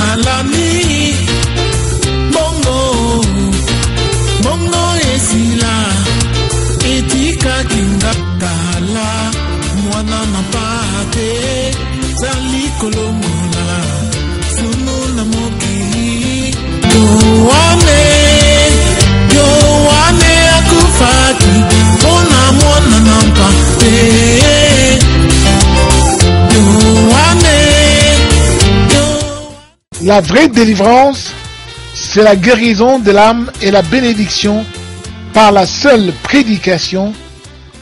Nalani Bongo esila Etika kinga Kala Mwana na pate Zali kolongola Sunu na mokili Yoane akufaki Ona mwana na pate La vraie délivrance, c'est la guérison de l'âme et la bénédiction par la seule prédication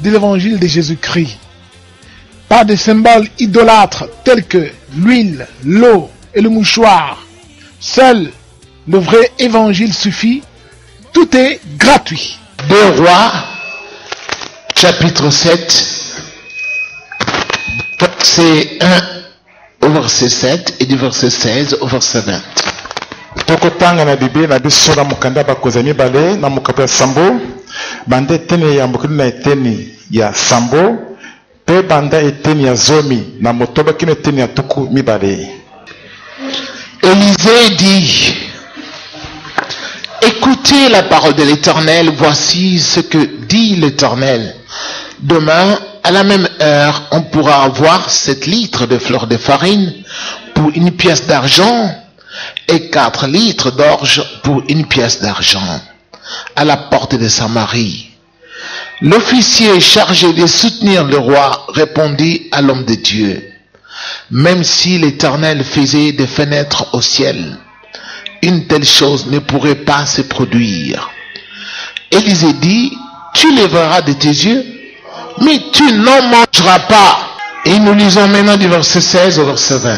de l'évangile de Jésus-Christ. Pas de symboles idolâtres tels que l'huile, l'eau et le mouchoir. Seul le vrai évangile suffit. Tout est gratuit. 2 Rois, chapitre 7, verset 1 au verset 7 et du verset 16 au verset 20. Tokotanga na Bible na biso na mukanda bakoza mibale na mukapo ya sambo banda eteni ya mokili na eteni ya sambo pe banda eteni ya zomi na motoba kino eteni ya tuku mibale. Élisée dit: écoutez la parole de l'Éternel, voici ce que dit l'Éternel. Demain, à la même heure, on pourra avoir 7 litres de fleur de farine pour 1 pièce d'argent et 4 litres d'orge pour 1 pièce d'argent à la porte de Samarie. L'officier chargé de soutenir le roi répondit à l'homme de Dieu: même si l'Éternel faisait des fenêtres au ciel, une telle chose ne pourrait pas se produire. Élisée dit: tu les verras de tes yeux, mais tu n'en mangeras pas. Et nous lisons maintenant du verset 16 au verset 20.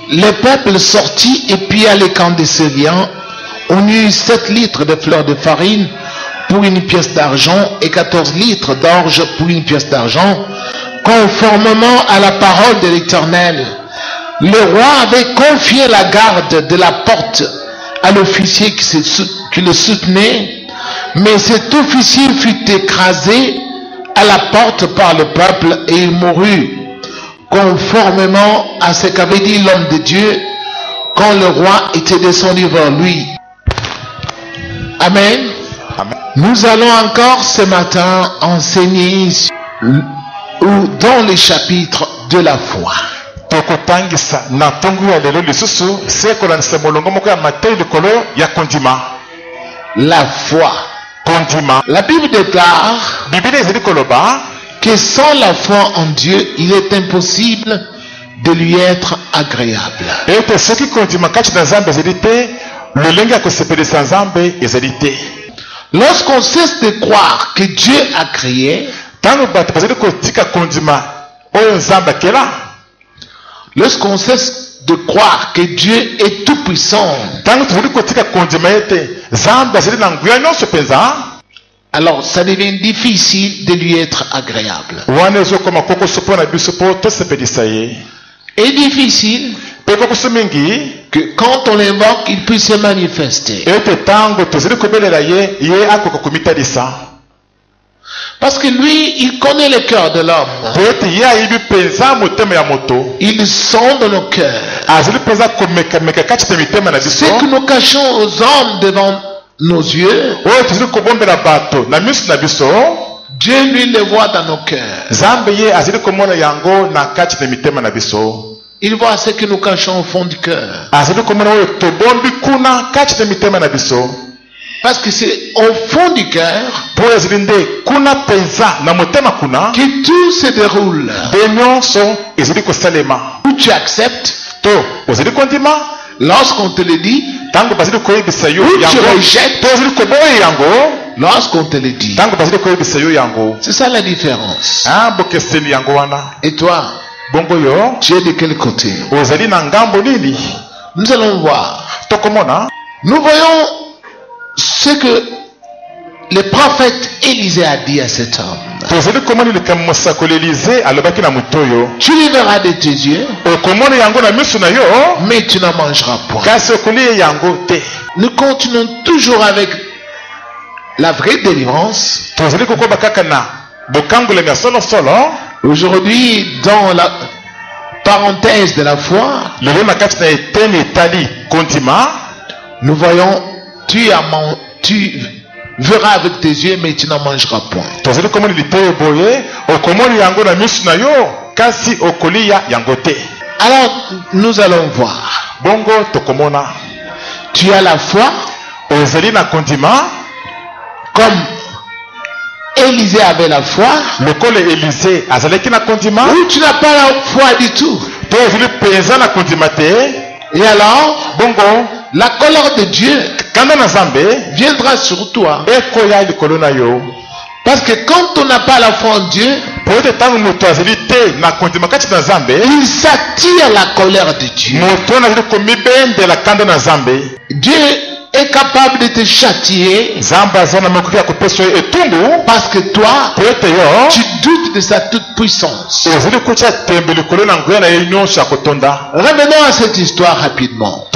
Le peuple sortit et pilla les camps des Syriens. On eut 7 litres de fleurs de farine pour 1 pièce d'argent et 14 litres d'orge pour 1 pièce d'argent, conformément à la parole de l'Éternel. Le roi avait confié la garde de la porte à l'officier qui le soutenait, mais cet officier fut écrasé à la porte par le peuple et il mourut, conformément à ce qu'avait dit l'homme de Dieu quand le roi était descendu vers lui. Amen. Amen. Nous allons encore ce matin enseigner dans les chapitres de la foi. La foi. La Bible déclare que sans la foi en Dieu, il est impossible de lui être agréable. Lorsqu'on cesse de croire que Dieu a créé, lorsqu'on cesse de croire que Dieu est tout puissant, alors ça devient difficile de lui être agréable. Et difficile que quand on l'invoque, il puisse se manifester. Parce que lui, il connaît le cœur de l'homme. Il sent dans nos cœurs. Ce que nous cachons aux hommes devant nos yeux, Dieu lui le voit dans nos cœurs. Il voit ce que nous cachons au fond du cœur. Parce que c'est au fond du cœur que tout se déroule. Où tu acceptes, lorsqu'on te le dit, où tu rejettes, lorsqu'on te le dit. C'est ça la différence. Et toi, tu es de quel côté? Nous allons voir. Nous voyons ce que le prophète Élisée a dit à cet homme. Tu les verras de tes yeux, mais tu n'en mangeras pas. Nous continuons toujours avec la vraie délivrance. Aujourd'hui, parenthèse de la foi, nous voyons, tu verras avec tes yeux, mais tu n'en mangeras point. Alors, nous allons voir. Tu as la foi, comme Élisée avait la foi, ou tu n'as pas la foi du tout. Et alors, la colère de Dieu viendra sur toi. Parce que quand on n'a pas la foi en Dieu, il s'attire la colère de Dieu. Dieu est capable de te châtier parce que toi, tu doutes de sa toute puissance. Revenons à cette histoire rapidement.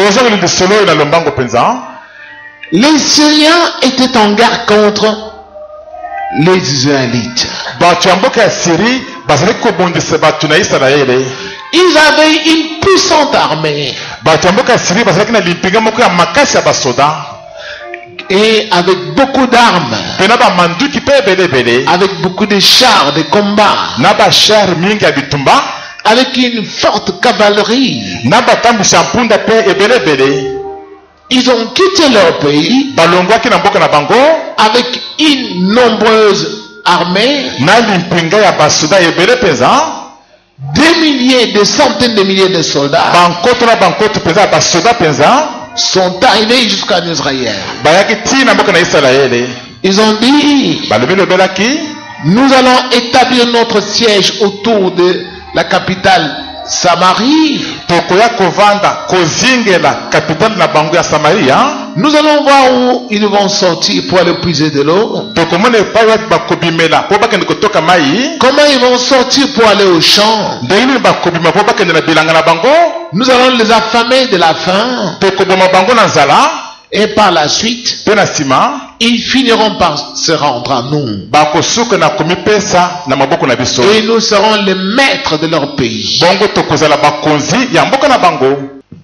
Les Syriens étaient en guerre contre les Israélites. Ils avaient une puissante armée. Et avec beaucoup d'armes. Avec beaucoup de chars de combat. Avec une forte cavalerie. Ils ont quitté leur pays avec une nombreuse armée. Des milliers, des centaines de milliers de soldats sont arrivés jusqu'en Israël. Ils ont dit, nous allons établir notre siège autour de la capitale Samarie. Nous allons voir où ils vont sortir pour aller puiser de l'eau. Comment ils vont sortir pour aller au champ. Nous allons les affamer de la faim. Et par la suite, ils finiront par se rendre à nous. Et nous serons les maîtres de leur pays.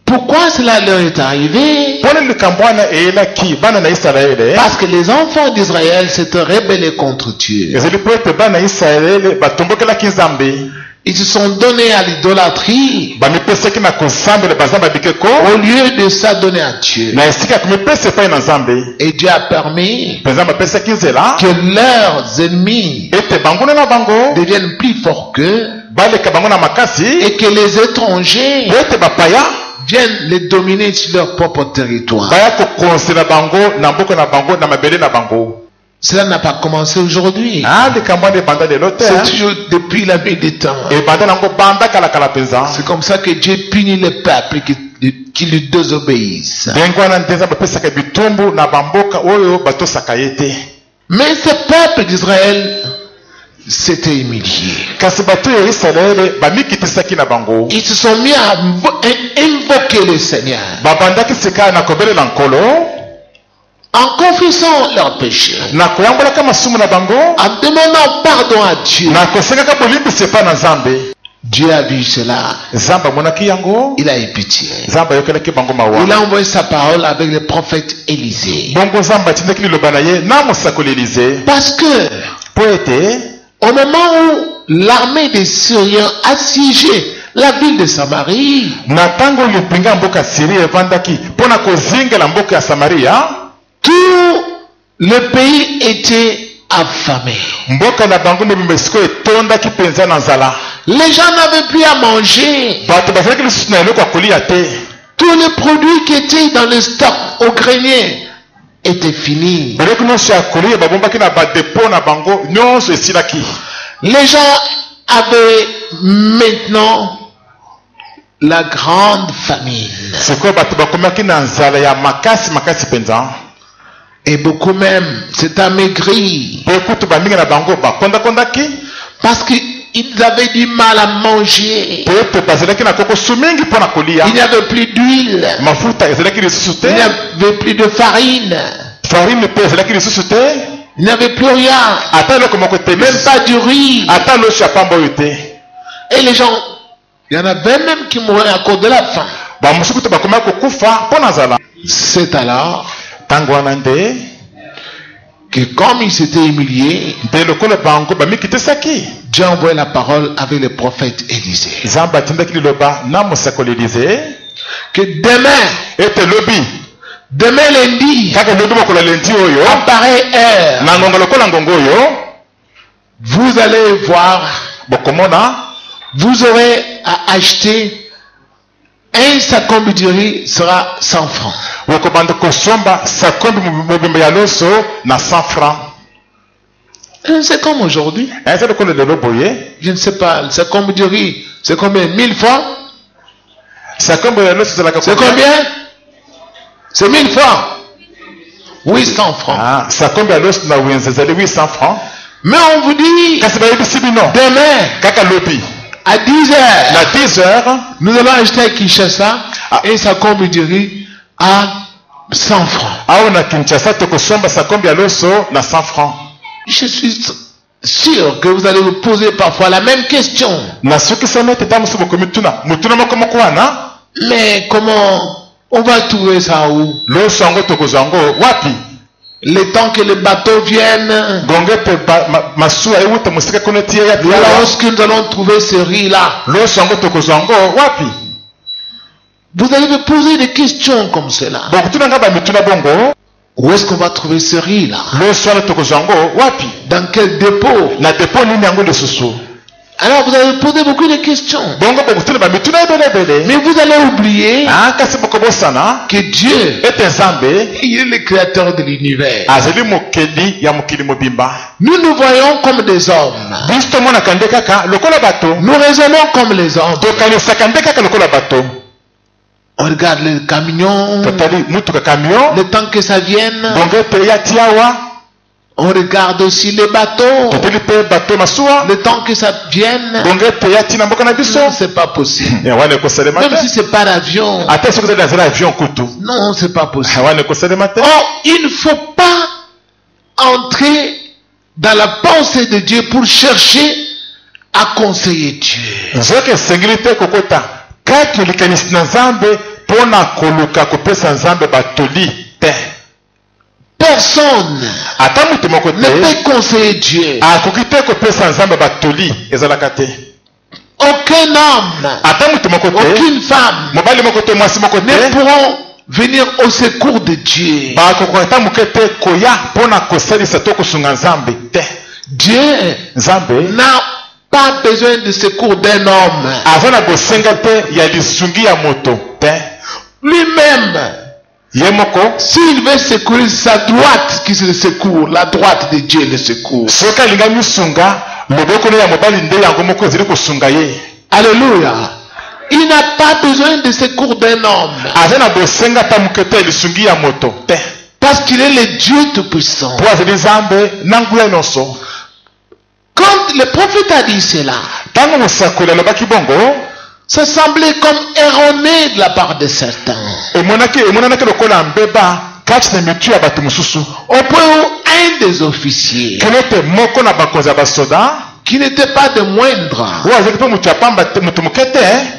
Pourquoi cela leur est arrivé? Parce que les enfants d'Israël s'étaient rebellés contre Dieu. Ils se sont donnés à l'idolâtrie au lieu de s'adonner à Dieu. Et Dieu a permis que leurs ennemis deviennent plus forts qu'eux et que les étrangers viennent les dominer sur leur propre territoire. Cela n'a pas commencé aujourd'hui. C'est toujours depuis la nuit des temps. C'est comme ça que Dieu punit les peuples qui lui désobéissent. Mais ce peuple d'Israël s'était humilié. Ils se sont mis à invoquer le Seigneur. En confessant leurs péchés, en demandant pardon à Dieu. Dieu a vu cela. Il a eu pitié. Il a envoyé sa parole avec le prophète Élisée. Parce que au moment où l'armée des Syriens assiégeait la ville de Samarie, tout le pays était affamé. Les gens n'avaient plus à manger. Tous les produits qui étaient dans le stock au grenier étaient finis. Les gens avaient maintenant la grande famine. Et beaucoup même s'est amaigri. Parce qu'ils avaient du mal à manger. Il n'y avait plus d'huile. Il n'y avait plus de farine. Il n'y avait plus rien. Même pas du riz. Et les gens Il y en avait même qui mouraient à cause de la faim. C'est alors que comme il s'était humilié, Dieu envoie la parole avec le prophète Élisée. Que demain lundi, à pareille heure, vous allez voir, vous aurez à acheter un sacombe de riz sera 100 francs. C'est comme aujourd'hui. Je ne sais pas, le sacombe de riz, c'est combien? 1000 francs? C'est combien? C'est 1000 francs. 800 francs. Mais on vous dit, demain, à 10h, nous allons acheter à Kinshasa un sacombe de riz à 100 francs. Je suis sûr que vous allez vous poser parfois la même question. Mais comment on va trouver ça où? Le temps que les bateaux viennent, lorsque nous allons trouver ce riz-là, vous allez me poser des questions comme cela. Où est-ce qu'on va trouver ce riz-là? Dans quel dépôt? Alors vous allez poser beaucoup de questions. Mais vous allez oublier que Dieu il est le créateur de l'univers. Nous nous voyons comme des hommes. Nous raisonnons comme les hommes. On regarde les camions, le temps que ça vienne. On regarde aussi les bateaux, le temps que ça vienne. Non, c'est pas possible. Même si c'est pas l'avion. Non, c'est pas possible. Oh, il ne faut pas entrer dans la pensée de Dieu pour chercher à conseiller Dieu. Personne ne peut conseiller Dieu. Aucun homme, aucune femme ne pourront venir au secours de Dieu. Dieu n'a pas besoin de secours d'un homme. Lui-même, s'il veut secourir, sa droite qui se secourt, la droite de Dieu le secourt. Alléluia. Il n'a pas besoin de secours d'un homme. Parce qu'il est le Dieu Tout-Puissant. Quand le prophète a dit cela, ça semblait comme erroné de la part de certains. Au point où un des officiers, qui n'était pas de moindre,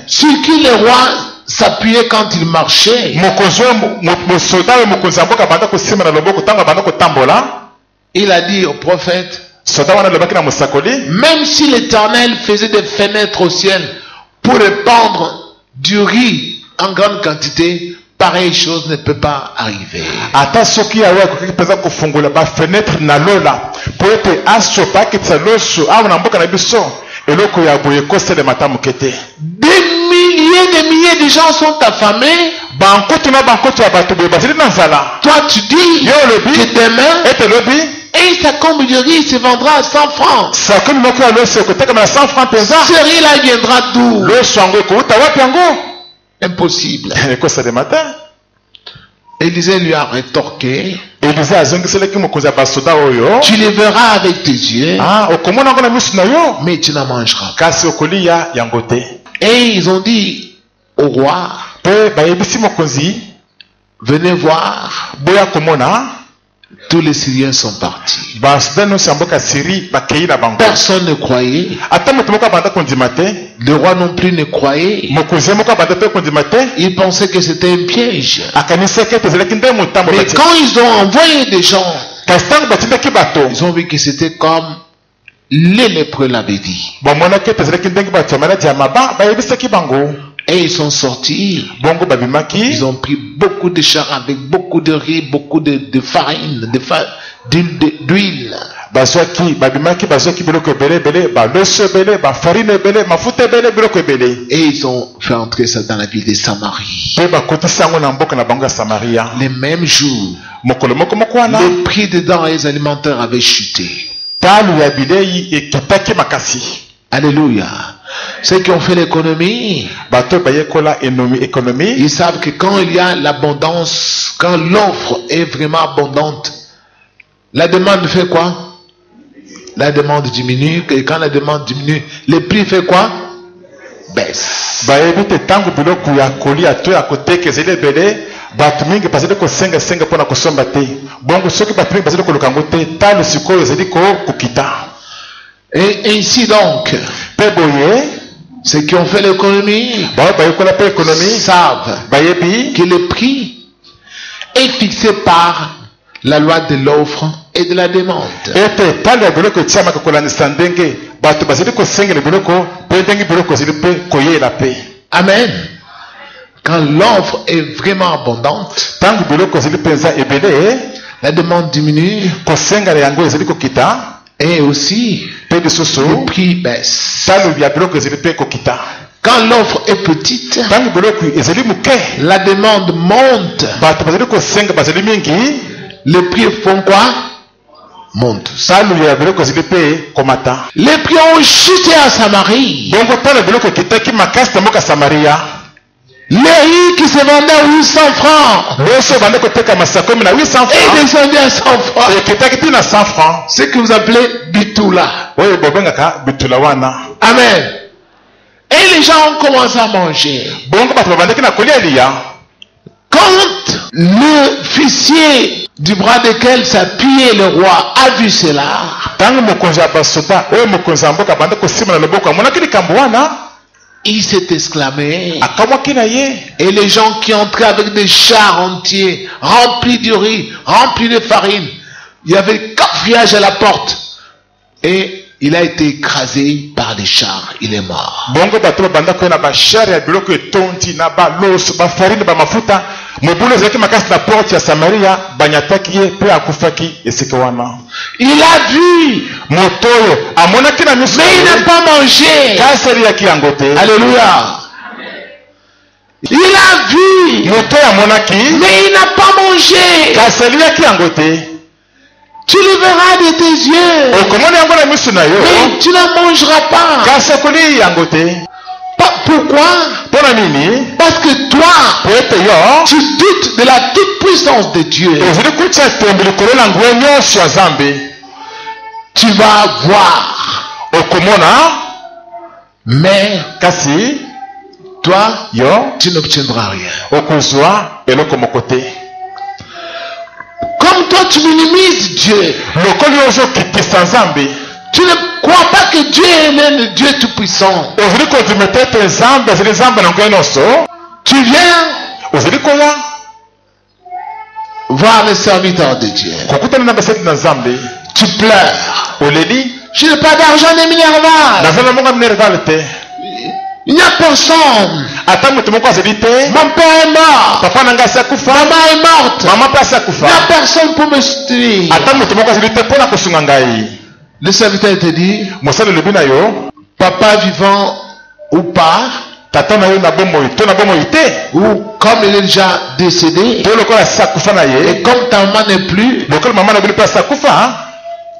sur qui le roi s'appuyait quand il marchait, il a dit au prophète, même si l'Éternel faisait des fenêtres au ciel pour répandre du riz en grande quantité, pareille chose ne peut pas arriver. Des milliers de gens sont affamés. Toi tu dis que demain un sacombe de riz se vendra à 100 francs. Ce riz-là viendra d'où? Impossible. Élisée lui a rétorqué, tu les verras avec tes yeux, mais tu n'en mangeras pas. Et ils ont dit au roi, venez voir tous les Syriens sont partis. Personne Ne croyait. Le roi non plus ne croyait. Il pensait que c'était un piège. Mais quand ils ont envoyé des gens, ils ont vu que c'était comme les lépreux l'avaient dit. Et ils sont sortis. Ils ont pris beaucoup de chars avec beaucoup de riz, beaucoup de farine, d'huile. Et ils ont fait entrer ça dans la ville de Samarie. Les mêmes jours, le prix des denrées alimentaires avait chuté. Alléluia. Ceux qui ont fait l'économie, ils savent que quand il y a l'abondance, quand l'offre est vraiment abondante, la demande fait quoi? La demande diminue, et quand la demande diminue, le prix fait quoi? Baisse. Et ainsi donc, ceux qui ont fait l'économie savent que le prix est fixé par la loi de l'offre et de la demande. Amen. Quand l'offre est vraiment abondante, la demande diminue et aussi le prix baisse. Quand l'offre est petite, la demande monte. Les prix font quoi? Montent. Les prix ont chuté à Samarie. Les riz qui se vendaient à 800 francs et descendaient à 100 francs. Ce que vous appelez Bitoula. Amen. Et les gens ont commencé à manger. Quand l'officier du bras desquels s'appuyait le roi a vu cela, il s'est exclamé. Et les gens qui entraient avec des chars entiers, remplis de riz, remplis de farine, il y avait 4 villages à la porte. Et il a été écrasé par les chars. Il est mort. Il a vu, mais il n'a pas mangé. Alléluia. Il a vu, mais il n'a pas mangé. Tu le verras de tes yeux, mais tu ne mangeras pas. Pourquoi? Parce que toi, tu doutes de la toute puissance de Dieu. Tu vas voir, mais toi, tu n'obtiendras rien. Comme toi, tu minimises Dieu. Tu ne crois pas que Dieu est le Dieu tout-puissant. Tu viens voir le serviteur de Dieu. Tu pleures. Je n'ai pas d'argent ni minerval. Il n'y a personne. Mon père est mort. Maman est morte. Il n'y a personne pour me soutenir. Le serviteur te dit, papa vivant ou pas, ou comme il est déjà décédé, et comme ta maman n'est plus,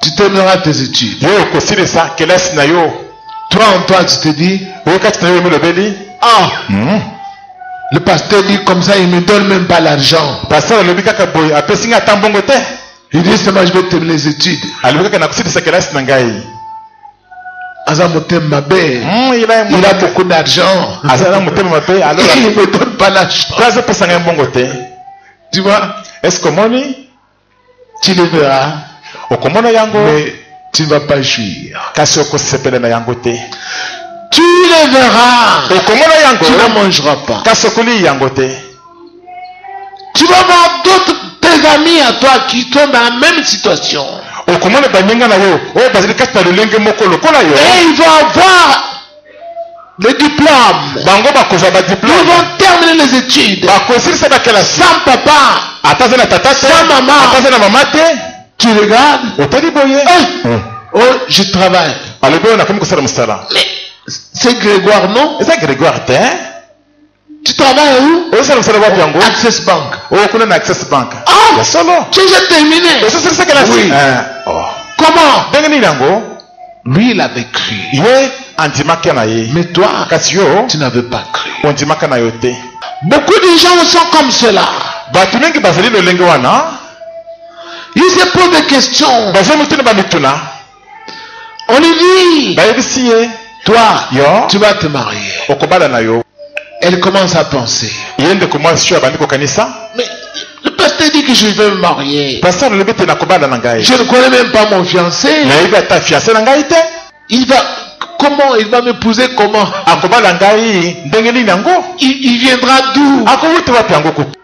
tu termineras tes études. Toi en toi tu te dis, le pasteur dit comme ça, il ne me donne même pas l'argent. Il dit seulement je vais terminer les études. Il a beaucoup d'argent. Il ne me donne pas l'argent. Tu vois? Tu le verras, okomona yango mais tu ne vas pas jouir. kasi okosepela na yango te. Tu le verras, okomona yango tu ne mangeras pas. kasi okoli yango te. Tu vas voir d'autres tes amis à toi qui sont dans la même situation. okomona baninga na yo oyo bazali kati na lolenge moko lokola yo, Et ils vont avoir le diplôme. bango bakozwa Ils badiplome, vont terminer les études. bakosilisa bakelasi Sans papa, ata aza na tata te, sans maman. ata aza na mama te. Tu regardes. otali boye Oh, je travaille. alobi oyo nakomi kosala mosala. Mais c'est Grégoire, non? eza Grégoire te. Tu travailles où? ozosala mosala wapi yango? Access Bank. oyo kuna na Access Bank. Ah, ya solo tu as terminé. ozosilisa kelasi. Oui. Comment? ndenge nini yango? Lui, il avait cru. ye andimaka na ye, Mais toi, kasi yo tu n'avais pas cru. ondimaka na yo te. Beaucoup de gens sont comme cela. bato mingi bazali lolenge wana, Ils se posent des questions. bazwa mituna bamituna, On lui dit, bayebisi ye toi, yo tu vas te marier. okobala na yo. Elle commence à penser. ye ndeko mwasi oyo abandi kokanisa, Mais le pasteur dit que je vais me marier. pasteur alobi te nakobala na ngai, Je ne connais même pas mon fiancé. nayebi ata fiancé na ngai te. Il va, comment? Il va m'épouser comment? akobala ngai ndenge nini yango? Il viendra d'où? akowuta wapi yango kutu?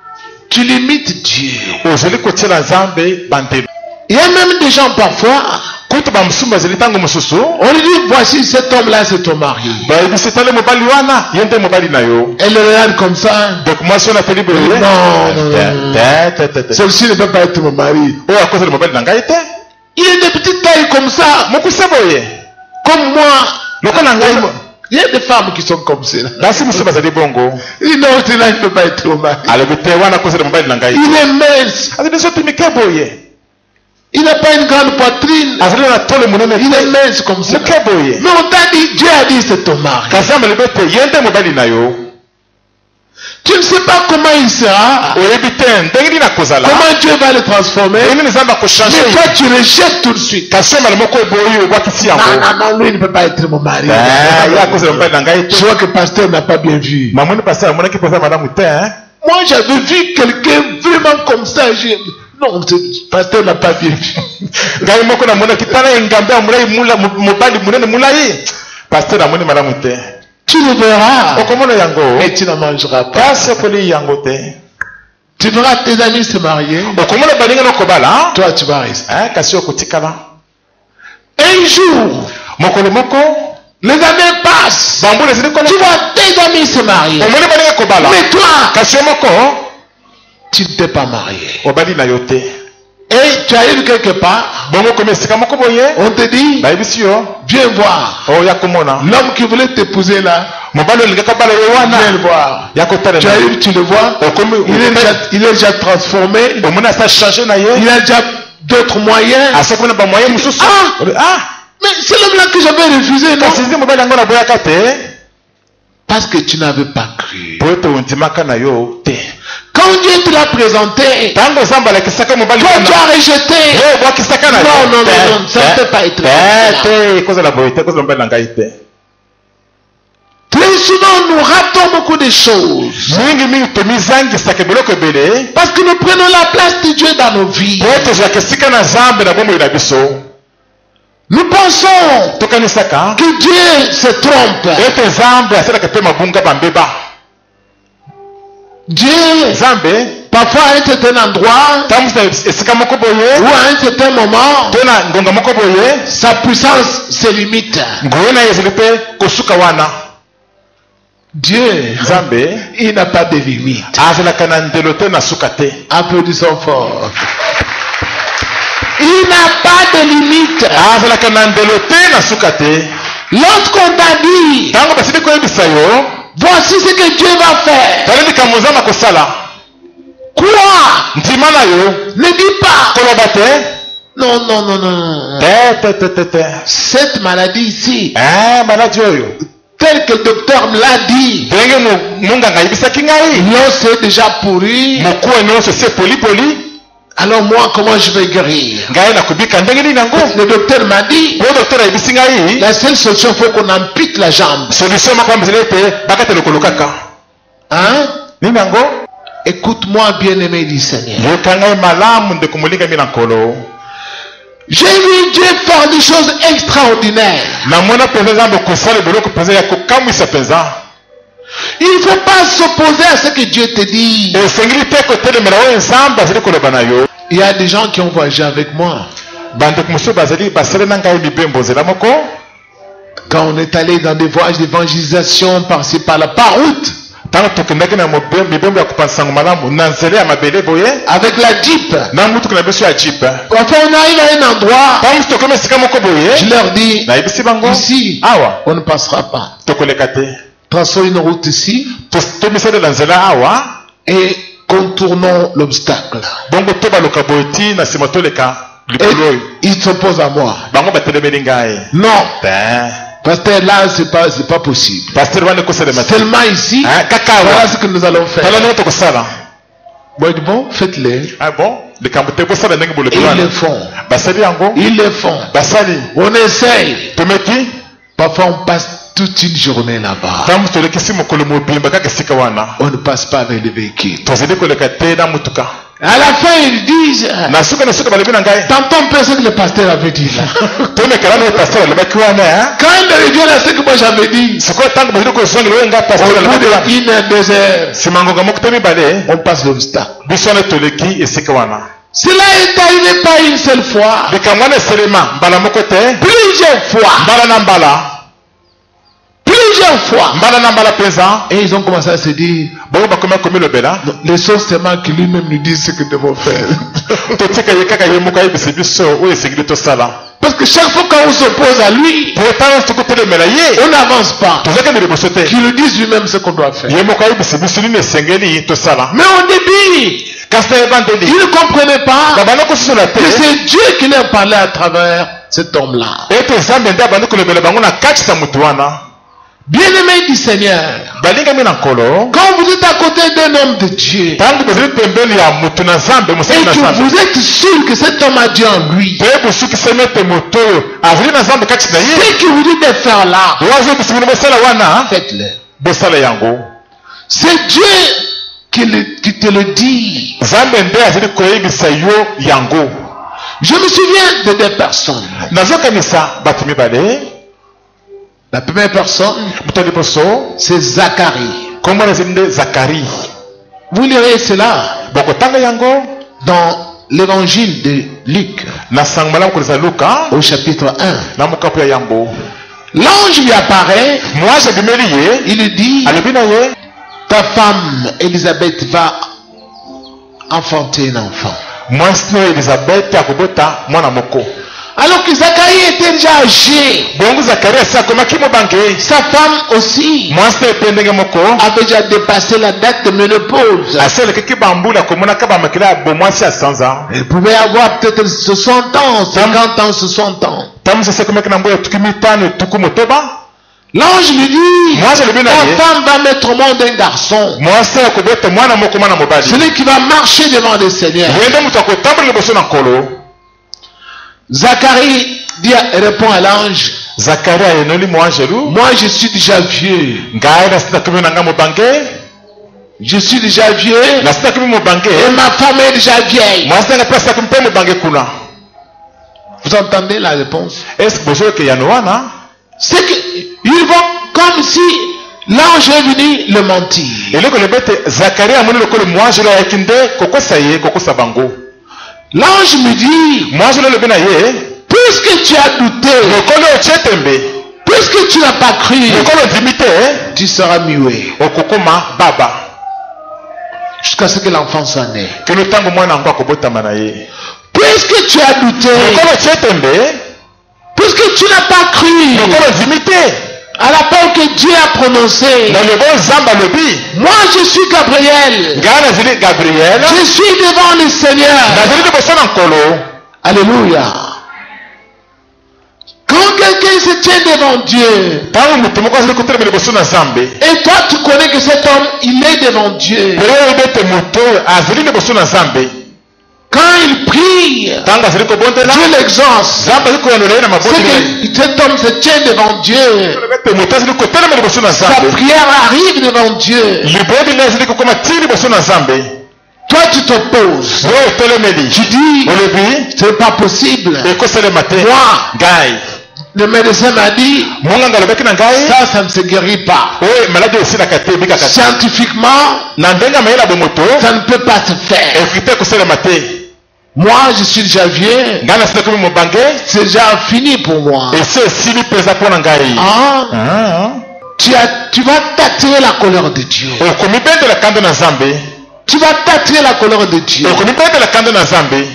Tu limites Dieu. ozali kotiela nzambe bandelo. Il y a même des gens parfois, kutu bamosusu bazali ntango mosusu on lui dit, voici cet homme-là, c'est ton mari. bayebisi tale mobali wana ye nde mobali na yo. Elle le regarde comme ça. donc mwasi oyo nateli boye Non. te. Celui-ci ne peut pas être mon mari. oyo akozala mobali na ngai te. Il est de petite taille comme ça, mokuse boye comme moi. lokola ngai. Il y a des femmes qui sont comme ça. basi mosusu bazali bongo. Il non, celui-là, il ne peut pas être mon mari. alobi te wana akozala mobali na ngai. Il est mince. azali soki mike boye, Il n'a pas une grande poitrine. azali na tolo monene Il est te, mince comme ça. moke boye. Mais on t'a dit, Dieu a dit c'est ton mari. kasi amalobi te ye nde mobali na yo. Tu ne sais pas comment il sera. oyebi te ndenge nini akozala, Comment Dieu va le transformer. ndenge nini nzambe akochange. Mais toi, tu rejettes tout de suite. kasi omala moko boye obwakisi yango. Non, lui, il ne peut pas être mon mari. ye akozala mobali na ngai Je te. vois que le pasteur n'a pas bien vu. mamoni pasteur amonaki mpoza malamu te. Moi, j'avais vu quelqu'un vraiment comme ça. Non, le pasteur n'a pas bien vu. ngai moko namonaki tala engambe ya molai mobali monene molai. pasteur amoni malamu te. Tu le verras. okomona yango Mais tu ne mangeras pas. kasi okoli yango te. Tu verras tes amis se marier. okomona baninga nokobala Toi, tu vas rester. kasi okotikala. Un jour, mokolo moko les années passent. bambula ezali Tu koleka, vois tes amis se marier. omoni baninga kobala Mais toi, kasi yo moko tu ne t'es pas marié. obali na yo te. Et tu arrives quelque part, bongo komi esika moko boye on te dit, bayebisi yo viens voir. oya komona L'homme qui voulait t'épouser là, mobali olingaka bala yo viens le wana voir. ya kotalela. Tu arrives, tu le vois. okomi Il est déjà transformé. omoni asa change na ye, Il a déjà d'autres moyens. asokomi na bamoye mosusu. Mais c'est l'homme-là que j'avais refusé, non? kasi nde mobali yango naboyaka te Parce que tu n'avais pas cru. po ete ondimaka na yo te. Quand Dieu te l'a présenté, ntango nzambe alakisaka mobali toi tu wana, as rejeté. ye obwakisaka na yo. Non, non, Te, non, non, ça ne te, peut pas être te, comme te, ekozala boye te, ekozala mobali na ngai te. Très souvent, nous ratons beaucoup de choses. mingi tomizangisaka biloko ebele Parce que nous prenons la place de Dieu dans nos vies. po tozwaka esika na nzambe na bomoi na biso. Nous pensons tokanisaka que Dieu se trompe. ete nzambe asalaka mpe mabunga bambeba. Dieu, nzambe parfois à un certain endroit, ntango na esika moko boye ou à un certain moment, to na ngonga moko boye sa puissance se limite. nguya na ye ezali mpe kosuka wana. Dieu, nzambe il n'a pas de limite. azalaka na ndelo te na suka te. Applaudissons fort. Il n'a pas de limite. azalaka na ndelo te na suka te. Lorsqu'on t'a dit, ntango basili koyebisa yo voici ce que Dieu va faire. tala likambo nzambe akosala, Quoi? ndima na yo Ne dis pas. koloba te. Non, non, non, non. te. Cette maladie ici, maladi oyo tel que le docteur me l'a dit, ndenge monganga ayebisaki ngai, l'os est déjà pourri. mokuwa nyonso esi epolipoli. Alors moi, comment je vais guérir? ngai nakobika ndenge nini yango? Le docteur m'a dit, po docteur ayebisi ngai la seule solution, il faut qu'on ampute la jambe. solution moko ambiseli ete bakata lokolo kaka. Hein? nini yango? Écoute-moi, bien-aimé du Seigneur. yokangai malamu ndeko molinga mina nkolo. J'ai vu Dieu faire des choses extraordinaires. namona penza nzambe kosala biloko penza ya kokamwisa penza. Il ne faut pas s'opposer à ce que Dieu te dit. esengeli te kotelemela oyo nzambe azali koloba na yo. Il y a des gens qui ont voyagé avec moi. bandeko mosusu bazali basala na ngai mibembo nzela moko. Quand on est allé dans des voyages d'évangélisation par-ci par-là, par route, ntango tokendaki na mibembo ya kopanza sango malamu na nzela ya mabele boye avec la Jeep. na mutuka na biso ya jeep. Enfin, on arrive à un endroit, ntango mosu tokomi esika moko boye je leur dis, nayebisi bango ici, awa on ne passera pas. tokoleka te. Traçons une route ici tomisalela nzela awa et contournons l'obstacle. bongo to baluka boye ti na nsima toleka Et likolo oyo. ils s'opposent à moi. bango batelemeli ngai Non, te. pasteur, là, c'est pas possible. pasteur wana ekosalema te. Seulement ici, kaka voilà awa ce que nous allons faire. tala ndenge tokosala. Bon, faites-le. ah bon likambo te bosala ndenge Et bolobi ils wana le font. basali yango Ils le font. basali On essaye. tomeki Parfois, on passe toute une journée là-bas. ntango tolekisi mokolo mobimba kaka esika wana On ne passe pas avec les véhicules. tozali koleka te na mutuka. À la fin, ils disent, na suka balobi na ngai t'entends pas ce que le pasteur avait dit là. tomekala na pasteur alobaki wana. Quand il revient à ce que moi j'avais dit, sikoyo ntango bazali kozongela oyo ngai pasteur au bout alobaki wana de 1 heure, 2 heures, nsima ngonga moko to mibale on passe l'obstacle. biso wana toleki esika wana. Cela est arrivé pas une seule fois, likambo wana eselema mbala moko te plusieurs fois. mbala na mbala Plusieurs fois. mbala na mbala mpenza. Et ils ont commencé à se dire, bongo bakomi akomilobela non, les choses seulement que lui-même nous dit ce que nous devons faire. totika ye kaka ye moko ayebisi biso oyo esengeli tosala. Parce que chaque fois qu'on s'oppose à lui, pourtant tokotelemela ye on n'avance pas. tozakende liboso te. Qu'il nous dise lui-même ce qu'on doit faire. ye moko ayebisi biso nini esengeli tosala. Mais au début, kasi na ebandeli il ne comprenait pas babanda kososola te que c'est Dieu qui leur parlait à travers cet homme-là. ete nzambe nde abandi kolobela bango na kati ya motu wana. Bien-aimé du Seigneur, balingami na nkolo quand vous êtes à côté d'un homme de Dieu, ntango bozali pembeni ya motu na nzambe et mosali na que nzambe vous êtes sûr que cet homme a Dieu en lui, te bosukisemi ete moto oyo azali na nzambe kati na ye ce qu'il vous dit de faire là, oazobisi bino bosala wana faites-le. bosala yango. C'est Dieu qui te le dit. nzambe nde azali koyebisa yo yango. Je me souviens de deux personnes. nazokanisa bato mibale. La première personne, moto ya liboso c'est Zacharie. kombo na ezali nde zakari. Vous lirez cela bokotanga yango dans l'évangile de Luc, na sango malamu kolesa luka au chapitre 1. na mokapo ya yango. L'ange lui apparaît, mwasi abimeli ye il lui dit, alobi na ye ta femme Élisabeth va enfanter un enfant. mwasi oyo elizabeth akobota mwana moko. Alors que Zacharie était déjà âgé, bongo zakari asi akomaki mobange. sa femme aussi mwasi oyo pe ndenge moko avait déjà dépassé la date de ménopause. asi alekaki bambula komonaka bamakila ya bomwasi ya sanza. Elle pouvait avoir peut-être 60 ans, 50 ans, 60 ans. ntango mosusu akomaki na mboya tuku mitano tuku motoba. L'ange lui dit, mwasi alobi na ta ye femme va mettre au monde un garçon, mwasi oyo akobota mwana moko mwana mobali. celui qui va marcher devant le Seigneur. ye nde moto akotambola liboso na nkolo. Zacharie répond à l'ange, zakari ayenoli mwanjelu moi je suis déjà vieux, ngai nasi nakomi nanga mobange. je suis déjà vieux, nasi nakomi mobange et ma femme est déjà vieille. mwasi nanga mpe asi nakomi mpe mobange kuna. Vous entendez la réponse? eske bozoyokeyano wana C'est qu'ils vont comme si l'ange est venu le mentir. eloko lobi ete zakari amoni lokolo mwanjelu ayaki nde kokosa ye kokosa bango. L'ange me dit, mwanjelu alobi na ye puisque tu as douté, lokolo oyo tie tembe puisque tu n'as pas cru, lokolo ondimi te tu seras muet okokoma baba jusqu'à ce que l'enfant soit né. kino ntango mwana yango akobotama na ye. Puisque tu as douté, lokolo tie tembe puisque tu n'as pas cru lokolo ondimi te à l'appel que Dieu a prononcé, na lobo nzambe alobi moi je suis Gabriel, ngai nazali gabriel je suis devant le Seigneur. nazali liboso na nkolo. Alléluia. Quand quelqu'un se tient devant Dieu, ntango moto moko azali kotelema liboso na nzambe et toi tu connais que cet homme, il est devant Dieu, oyebi ete moto oyo azali liboso na nzambe Quand il prie, tanga zili kobondela Dieu l'exauce. nzambe zili koyanolele na maboko C'est que cet homme se tient devant Dieu. ete moto azili kotelema liboso na Sa nzambe prière arrive devant Dieu. libobi ngai zili kokoma ti liboso na nzambe Toi, tu t'opposes. oyo otelemeli Tu dis, olobi c'est pas possible. ekosalema te Moi, ngai le médecin m'a dit, monganga alobaki na ngai ça ne se guérit pas. oyo maladi osilaka te ebikaka te Scientifiquement, na ndenge ya mayele ya bomoto ça ne peut pas se faire. ekoki te kosalema te Moi, je suis déjà vieux. ngai nasila komi mobange C'est déjà fini pour moi. esi esili mpenza mpo na ngai Ah, tu vas t'attirer la colère de Dieu. okomibendela kando na nzambe Tu vas t'attirer la colère de Dieu. okomibendela kando na nzambe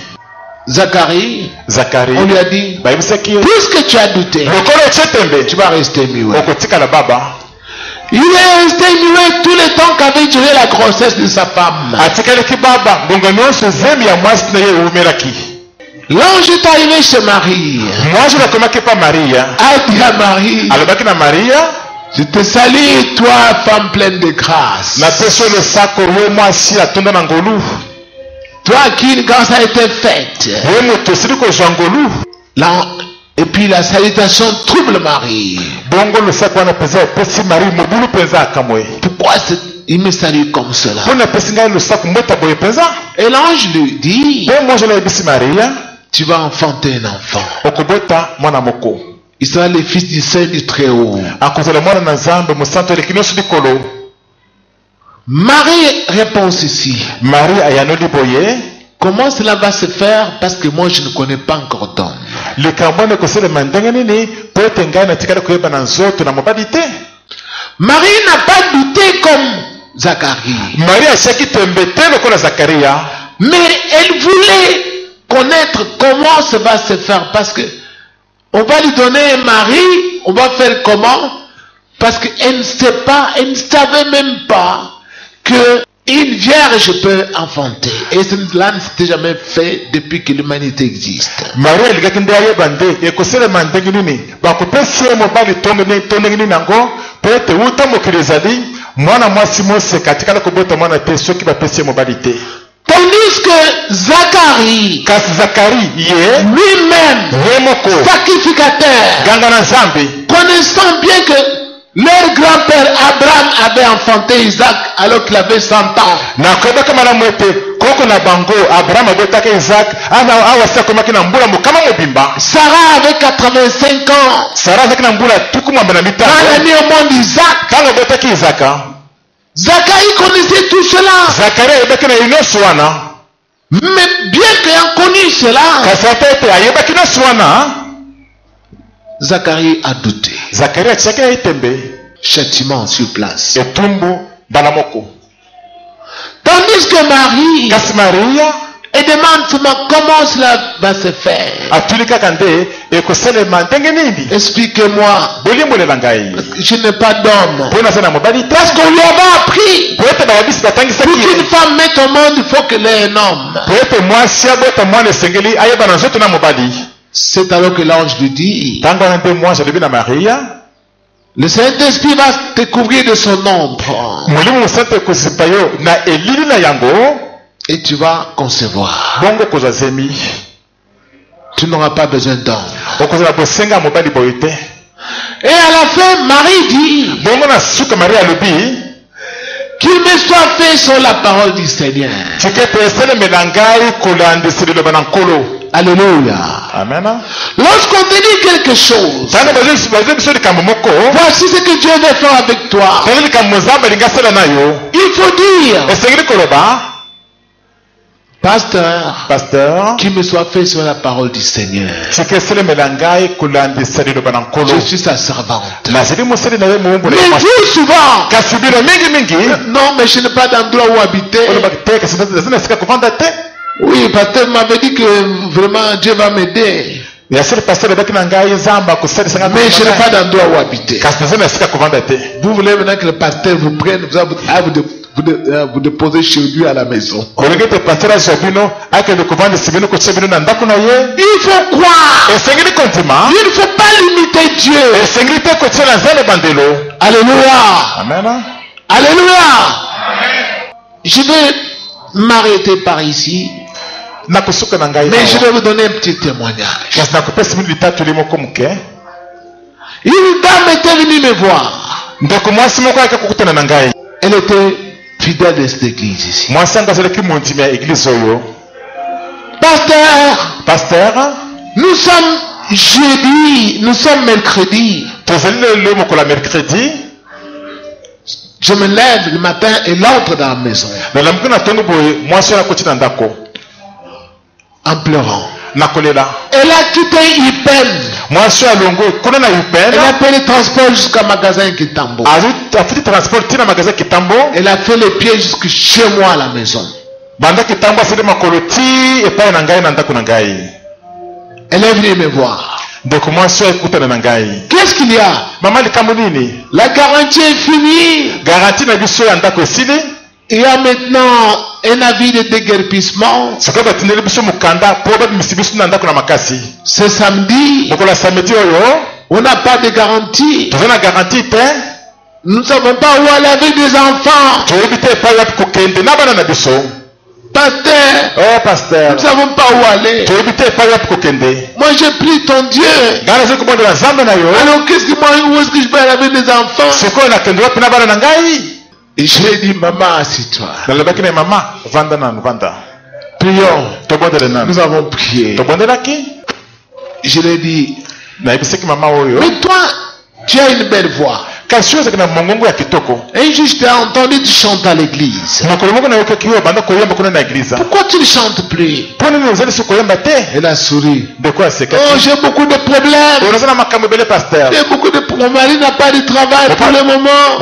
Zacharie, zakari on lui a dit, bayebisaki ye puisque tu as douté, lokolo otye tembe tu vas rester muet. okotikala baba Il est resté muet tout le temps qu'avait duré la grossesse de sa femme. atikalaki baba ngonga nyonso zemi ya mwasi na ye ewumelaki L'ange est arrivé chez Marie. mwasi nakomaki pa maria A dit à Marie, alobaki na maria je te salue, toi, femme pleine de grâce. napesi yo losako ye mwasi atonda na ngolu Toi à qui une grâce a été faite. ye moto esili kozwa ngolu Et puis la salutation trouble Marie. bongo losako wana mpenza epesi marie mobulu mpenza akamwe Pourquoi il me salue comme cela? mpo napesi ngai losako mbota boye mpenza Et l'ange lui dit, mpe mwasi nayebisi maria tu vas enfanter un enfant. okobota mwana moko Il sera le fils du Saint du Très-Haut. akozala mwana na nzambe mosantu eleki nyonso likolo Marie répond ceci. marie ayanoli boye Comment cela va se faire? Parce que moi je ne connais pas encore d'homme. likambo wana ekosalema ndenge nini mpo ete ngai natikali koyeba na nzoto na mobali te Marie n'a pas douté comme Zacharie. marie asiaki tembe te lokola zakaria Mais elle voulait connaître comment ça va se faire. Parce que on va lui donner un mari, on va faire comment? Parce qu'elle ne sait pas, elle ne savait même pas que une vierge peut enfanter. Et cela ne s'était jamais fait depuis que l'humanité existe. marie alingaki nde ayeba nde ekosalema ndenge nini bakopesi ye mobali to ndenge nini yango mpo ete wuta mokili ezali mwana mwasi moseka atikala kobota mwana te soki bapesi ye mobali te Tandis que Zacharie, kasi zakari ye lui-même, ye moko sacrificateur, ganga na nzambe connaissant bien que leur grand-père Abraham avait enfanté Isaac alors qu'il avait 100 ans. nakoyebaka malamu ete koko na bango abraham abotaki isaac awasi akomaki na mbula mokama mobimba Sarah avait 85 ans. sara azalaki na mbula tuku mwambe na Quand mitano elle a mis au monde Isaac, ntango abotaki isaka Zacharie connaissait tout cela. zakari ayebaki na ye nyonso wana Mais bien qu'ayant connu cela, kasi ata ete ayebaki nyonso wana Zacharie a douté. zakari atiaki na ye tembe Châtiment sur place. etumbu mbala moko Tandis que Marie, kasi maria elle demande seulement comment cela va se faire. atuli kaka nde ekosalema ndenge nini Expliquez-moi. bolimbolela ngai Je n'ai pas d'homme. mpo naza na mobali te Parce qu'on lui avait appris. po ete bayebisi batangisaki Pour ye qu'une femme mette au monde, il faut qu'elle ait un homme. po ete mwasi abota mwana esengeli ayeba na nzoto na mobali C'est alors que l'ange lui dit, ntango wana nde mwasi alobi na maria le Saint-Esprit va te couvrir de son ombre molimo mosantu ekozipa yo na elili na yango et tu vas concevoir. bongo kozwa zemi Tu n'auras pas besoin d'homme. okozala bosenga ya mobali boye te Et à la fin, Marie dit bongo na suka maria alobi qu'il me soit fait sur la parole du Seigneur. tika ete esalemela ngai kolandisa liloba na nkolo Alléluia. amena Lorsqu'on te dit quelque chose, ntango bazwi biso likambo moko voici ce que Dieu veut faire avec toi. tali likambo nzambe alingi asala na yo Il faut dire, esengeli koloba pasteur, qu'il me soit fait sur la parole du Seigneur. tika esalemela ngai kolandisa liloba na nkolo Je suis sa servante. nazali mosali na ye mowumbola Mais vous souvent, kasi bino mingimingi non, mais je n'ai pas d'endroit où habiter. olobaki te kasi naza na esika kovanda te Oui, pasteur m'avait dit que vraiment Dieu va m'aider. yasili pasteur alobaki na ngai nzambe akosalisa ngai Mais je n'ai pas d'endroit où habiter. kasi naza na esika kovanda te Vous voulez maintenant que le pasteur vous prenne, vous déposer chez lui à la maison. olingi ete pasteur azwa bino akende kovandisa bino kotia bino na ndako na ye Il faut croire. esengeli kondima Il ne faut pas limiter Dieu. esengeli te kotia na nzambe bandelo Alléluia. amena Alléluia. Je vais m'arrêter par ici. na kusuka na ngai. Mais je vais vous donner un petit témoignage. Kasi na kupesa mimi litatu limoko muke. Une dame était venue me voir. Ndoko mwasi moko akakukutana na ngai. Elle était fidèle de cette église ici. Mwasi angazalaki mondimi ya église oyo. Pasteur, nous sommes jeudi, nous sommes mercredi. Tozali le moko la mercredi. Je me lève le matin et l'entre dans la maison. En pleurant. Elle a quitté Ipen. Elle a fait le transport jusqu'à magasin Kitambo. Elle a fait les pieds jusque chez moi à la maison. Elle est venue me voir. Qu'est-ce qu'il y a? La garantie est finie. Il y a maintenant un avis de déguerpissement. Ce samedi, on n'a pas de garantie. Nous ne savons pas où aller avec des enfants. Pasteur, nous ne savons pas où aller. Moi j'ai pris ton Dieu. Alors qu'est-ce que moi, où est-ce que je vais aller avec des enfants? Et je lui ai dit, maman, assis-toi. Prions. Nous avons prié. Je lui ai dit, mais toi, tu as une belle voix. Et je t'ai entendu tu chantes à l'église. Pourquoi tu ne chantes plus? Elle a souri. Oh, j'ai beaucoup de problèmes. J'ai beaucoup de problèmes. Mon mari n'a pas de travail pour le moment.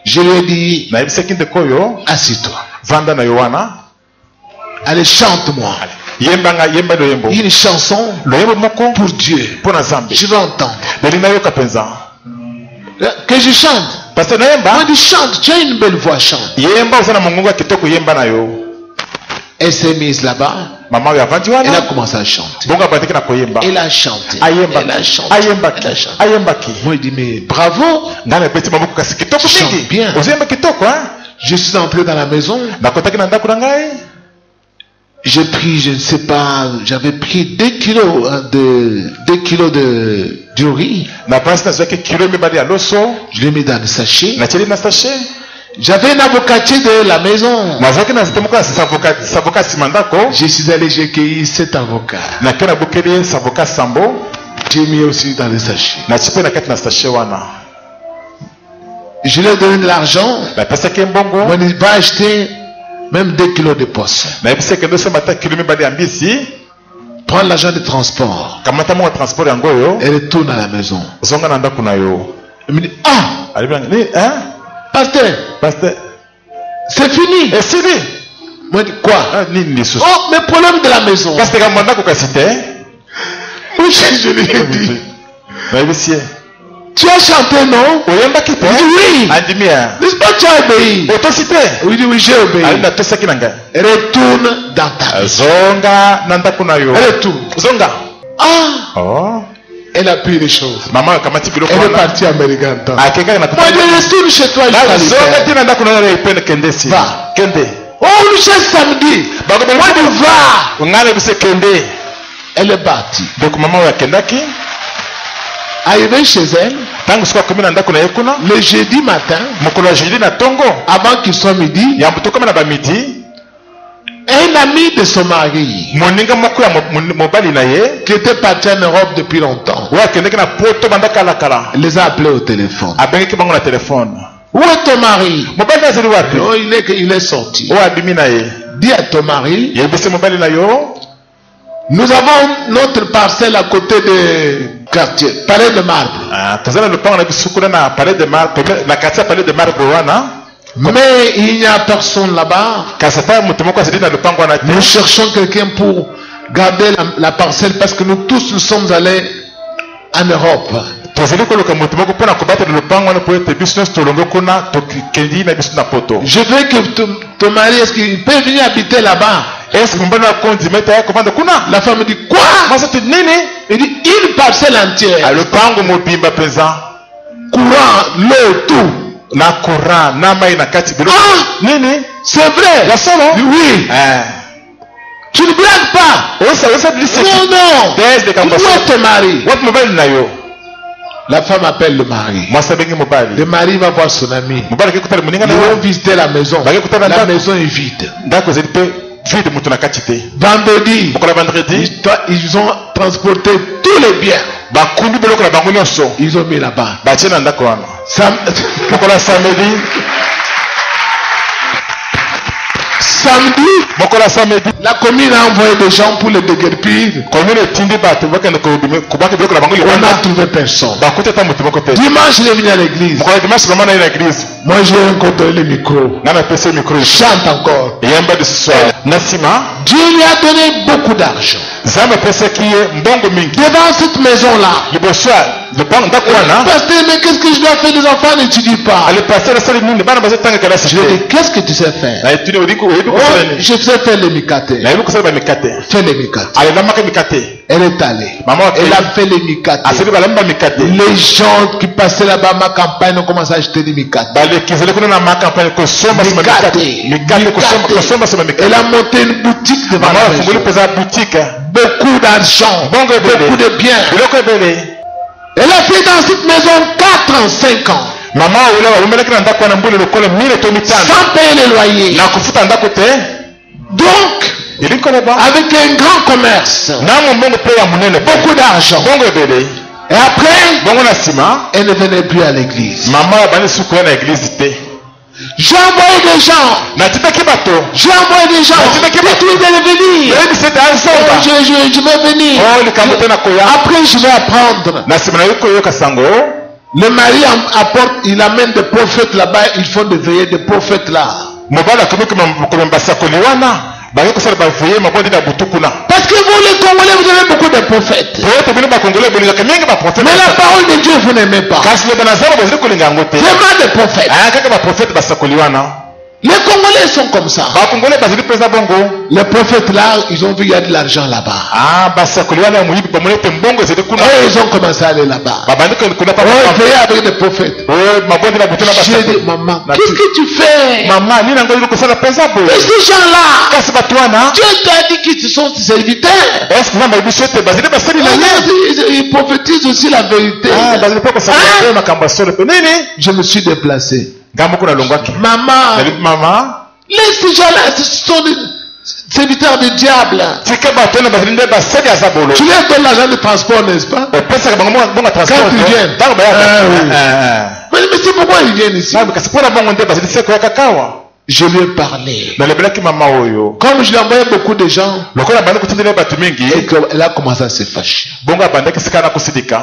Je lui ai dit, assis-toi. Allez, chante-moi une chanson pour Dieu. Je veux entendre. Que je chante. Moi, je chante. Tu as une belle voix, chante. Elle s'est mise là-bas. Elle a commencé à chanter. Elle a chanté. Elle a chanté. Moi, je dis, mais bravo. Tu chantes bien. Je suis entré dans la maison. J'ai pris, je ne sais pas, j'avais pris 2 kilos de riz. Je l'ai mis dans le sachet. J'avais un avocatier de la maison. Je suis allé, j'ai cueilli cet avocat. J'ai mis aussi dans le sachet. Je lui ai donné de l'argent. Moi, il va acheter même 2 kilos de poisson. Prends l'argent de transport. Et retourne à la maison. Il me dit, pasteur, c'est fini. Moi, je dis, quoi? Oh, mais problème de la maison. Oui, je lui ai dit. Tu as chanté, non? Il dit oui. N'est-ce pas, tu as obéi? Il dit oui, j'ai obéi. Retourne dans ta maison. Retourne. Elle a pris les choses. Elle est partie à Mérigantan. Moi, je retourne chez toi. Va. Oh, nous sommes samedi. Moi, je vais. Elle est partie. Arrivé chez elle, le jeudi matin, avant qu'il soit midi, un ami de son mari, qui était parti en Europe depuis longtemps, les a appelés au téléphone. Où est ton mari? Oh, il est sorti. Dis à ton mari, nous avons notre parcelle à côté de quartier, Palais de Marbre. Mais il n'y a personne là-bas. Nous cherchons quelqu'un pour garder la parcelle parce que nous tous nous sommes allés en Europe. Je veux que ton mari, est-ce qu'il peut venir habiter là-bas? La femme me dit, quoi? Il dit, une parcelle entière. Courant, l'eau, tout. na courant na mai na kati biloko nini C'est vrai. ya solo Oui. Tu ne blagues pas. osa dilisi Non, non. des de Où kambaso est ton mari? wapi mobali na yo La femme appelle le mari. mwasa bengi mobali Le mari va voir son ami. mobali akikutana moninga na Ils vont yo visiter la maison. La maison est vide. ndako ezali mpe vide moto na kati te Vendredi, mokola vendredi ils ont transporté tous les biens. bakumbi biloko na bango nyonso Ils ont mis là-bas. batie na ndako wana mokola samedi mokola samedi la commune a envoyé des gens pour les déguerpir. commune etindi bato bakende kobaka biloko na bango On n'a libanda trouvé personne. bakuti ata moto moko te Dimanche, il est venu à l'église. mokola dimanche mama na ye na église Moi, j'ai rencontré le micro. nga napesi micro Chante encore. eyamba lisusu soir na nsima Dieu lui a donné beaucoup d'argent. nzambe apesaki ye mbongo mingi Devant cette maison-là. liboso ya ndako wana Pasteur, mais qu'est-ce que je dois faire? Les enfants n'étudient pas. ale pasteur asali nini bana bazotanga kelasi Je lui ai te dit, qu'est-ce que tu sais faire? na etuni oyebi Oh, kosala nini je sais faire les mikate. nayebi kosala bamikate Fais les mikate. alemamaka mikate Elle est allée. Maman, Elle a fait les mikate. asali balamba mikate Les gens qui passaient là-bas à ma campagne ont commencé à acheter des mikate. balekizali kuna na makampagne kosomba soma mikate kosomba soma mikate Elle a monté une boutique devant mama la afungoli maison. mpenza boutique Beaucoup d'argent. bongo Beaucoup ebele de biens. biloko ebele Elle a fait dans cette maison 4 ans, 5 ans. mama oyo babomelaki na ndako wana mbuli lokola 1000 to mitano Sans payer les loyers. na kofuta ndako te Donc, eli koloba avec un grand commerce. nango mbongo mpe ya monene Beaucoup d'argent. bongo ebele Et après, bongo na nsima elle ne venait plus à l'église. mama abandi suku ya na eglize te J'ai envoyé des gens. natindaki bato J'ai envoyé des gens. Mais tu veux Dites-lui de venir. oyebisi ete Oh, azonga je vais venir. o likambo te na koya Après, je vais apprendre. na nsima na yo koyoka sango Le mari apporte, il amène des prophètes là-bas. Ils font des veillées des prophètes là. mobali akomi komemba sakoli wana baye kosala baveye mabodi na butu kuna Parce que vous, les Congolais, vous avez beaucoup de prophètes. po ete bino bakongole bolingaka mingi baprofete Mais la parole de Dieu, vous n'aimez pas. kasi loba na nzambe bozali kolinga yango te Vraiment des prophètes. kaka baprofete basakoli wana Les Congolais sont comme ça. bakongole bazali mpenza bongo Les prophètes là, ils ont vu il y a de l'argent là-bas. basakoli wana ya moyibi bamoni ete mbongo ezali kuna Et ils ont commencé à aller là-bas. babandi kuna pa Oh, veillez avec des prophètes. mabodi na butu na J'ai dit, maman, qu'est-ce que tu fais? mama nini yango ezali kosala mpenza boye Et ces gens-là, kasi bato wana Dieu t'a dit qu'ils sont tes serviteurs. eske nzambe ayebi biso ete bazali basali na ye Ils prophétisent aussi la vérité. bazali mpe kosala makambo ya solo mpe nini Je me suis déplacé. nga moko nalongwaki Maman, nalobi mama laisse ces gens-là, ce sont des serviteurs du diable. tika bato wana bazali nde basali aza bolo Tu leur donnes l'argent de transport, n'est-ce pas? opesaka bango bonga transport Quand ils viennent. ntango Mais c'est pourquoi ils viennent ici. kasi mpona bongo nde bazali se koyaka kawa Je lui ai parlé. nalobelaki mama oyo Comme je lui ai envoyé beaucoup de gens, lokola bandi kotindela bato et mingi qu'elle a commencé à se fâcher. bongo abandaki sika na kosidika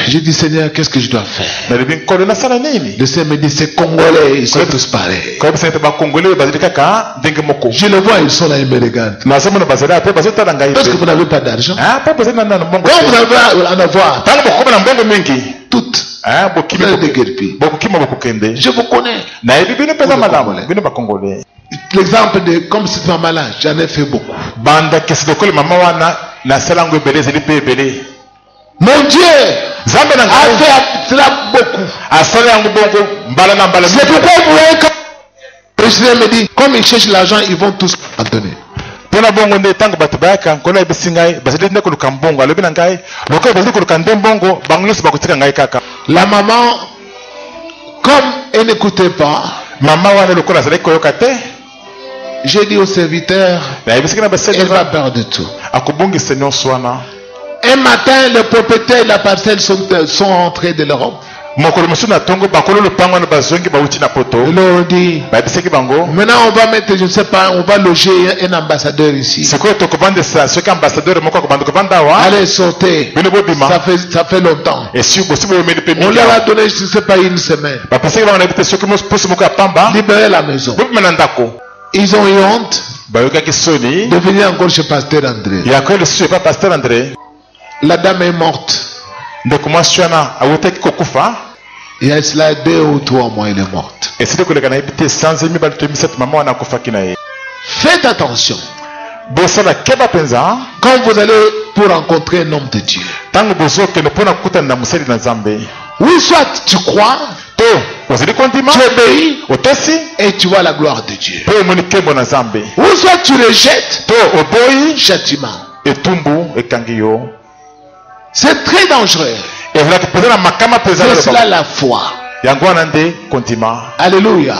J'ai dit, Seigneur, qu'est-ce que je dois faire? nalobi nkolo nasala nini Le Seigneur me dit, ces Congolais, ils sont tous pareils. koyebisa ete bakongole oyo bazali kaka ndenge moko Je les vois, ils sont là, ils me regardent. nazomona bazali ape bazotala ngai Parce que te vous n'avez pas d'argent. mpo bozali na nano mbongo Quand vous te allez en avoir, ntango bokokoma na mbongo mingi toutes, vous bokimi allez déguerpir. bokokima bokokende Je vous connais. nayebi bino mpenza Bino malamu Congolais. bino bakongole L'exemple de, comme cette maman-là, j'en ai fait beaucoup. banda kesi lokoli mama wana nasala yango ebele ezali mpe ebele Mon Dieu nzambe na a ngai fait cela beaucoup. asala yango bongo mbala na mbala C'est pourquoi vous voyez que le Seigneur me dit, comme ils cherchent l'argent, ils vont tous en donner. mpona bongo nde ntango bato bayaka nkolo ayebisi ngai bazali nde koluka mbongo alobi na ngai lokola bazali koluka nde mbongo bango nyonso bakotika ngai kaka La maman, comme elle n'écoutait pas, mama wana lokola azalaki koyoka te j'ai dit au serviteur, nayebisiki na elle va basengeza perdre tout. akobongisa nyonso wana Un matin, les propriétaires de la parcelle sont entrés de l'Europe. mokolo mosusu na ntongo bakolo lopango wana bazongi bauti na poto Ils leur ont dit, bayebisaki bango maintenant on va mettre, je ne sais pas, on va loger un ambassadeur ici. sikoyo tokovandisa soki ambassadeur moko akobanda kovanda awa Allez, sortez. bino bobima Ça fait longtemps. esi bosi boyomeli mpe On mingi leur a awa donné, je ne sais pas, une semaine. bapesaki bango nayebi te soki posi moko ya pamba Libérer la maison. bobima na ndako Ils ont eu honte bayokaki soni de venir encore chez Pasteur André. ya koyo lisusu epa paster andré La dame est morte. ndeko mwasi wana awutaki kokufa Il y a cela 2 ou 3 mois, elle est morte. esili koleka nayebi te sanze mibale to misatu mama wana akufaki na ye Faites attention. bosala keba mpenza Quand vous allez pour rencontrer un homme de Dieu, ntango bozokende mpona kokutana na mosali na nzambe oui, soit tu crois, to to ozali kondima tu obéis otesi et tu vois la gloire de Dieu. pe omoni nkembo na nzambe Ou soit tu rejettes to oboyi châtiment. etumbu ekangi yo C'est très dangereux. ezalaki mpenza na makama mpenza C'est cela la foi. yango wana nde kondima. Alléluia.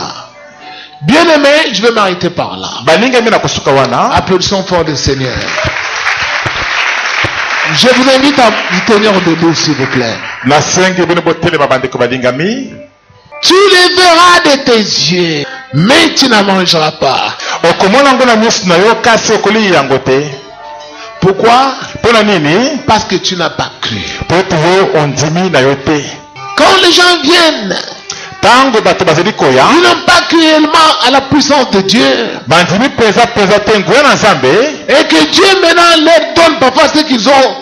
Bien-aimé, je vais m'arrêter par là. balingami na kosuka wana. Applaudissons fort le Seigneur. Je vous invite à vous tenir debout, s'il vous plaît. nasengi bino botelema bandeko balingami. Tu les verras de tes yeux, mais tu n'en mangeras pas. okomona yango na miso na yo kasi okoliya yango te. Pourquoi? mpona nini? Parce que tu n'as pas cru. po ete yo ondimi na yo te. Quand les gens viennent, ntango bato bazali koya ils n'ont pas cru réellement à la puissance de Dieu. bandimi mpenza te nguya na nzambe. Et que Dieu maintenant leur donne parfois ce qu'ils ont,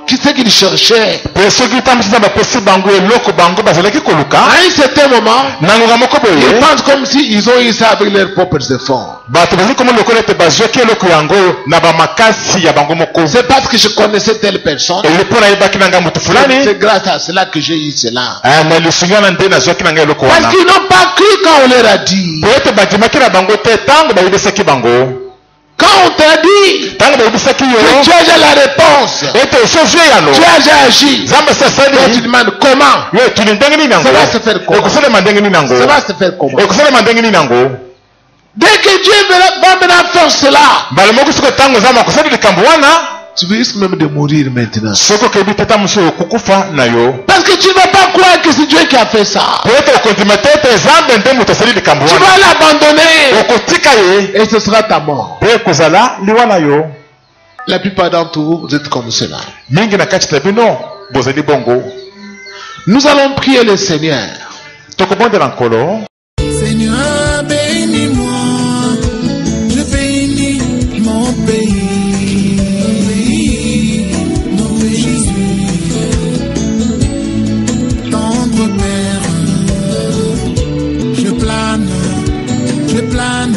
ce qu'ils cherchaient. mpe soki tamisi na bapesi bango eloko bango bazalaki koluka À un certain moment, na ngonga moko ils boye pensent comme s'ils ont eu ça avec leurs propres efforts. bato bazali komona lokola ete bazwaki eloko yango na bamakasi ya bango moko. C'est parce que je connaissais telle personne. eli mpo nayebaki na ngai motu fulani C'est grâce à cela que j'ai eu cela. na lisungi wana nde nazwaki na ngai eloko Parce wana qu'ils n'ont pas cru quand on leur a dit. po ete bandimaki na bango te ntango bayebisaki bango. Quand on t'a dit ntango bayebisaki yo que tu as déjà la réponse, ete osozwi yano tu as déjà agi. nzambe Toi, tu sasali demandes comment? yo etuni ndenge nini yango Ça va se faire comment? ekosalema ndenge nini yango Ça va se faire comment? ekosalema ndenge nini yango. Dès que Dieu va maintenant faire cela, mbala moko soki ntango nzambe akosali likambo wana tu risques même de mourir maintenant. soki okebi te ta mosu okukufa na yo. Parce que tu ne vas pas croire que c'est Dieu qui a fait ça. po ete okondima te ete nzambe nde moto asali likambo Tu wana vas l'abandonner okotika ye et ce sera ta mort. mpe ekozala liwa na yo. La plupart d'entre vous, vous êtes comme cela. mingi na kati na bino bozali bongo. Nous allons prier le Seigneur. tokobondela nkolo. Seigneur, bénis-moi, je bénis mon pays, mon Jésus, tendre Père, je plane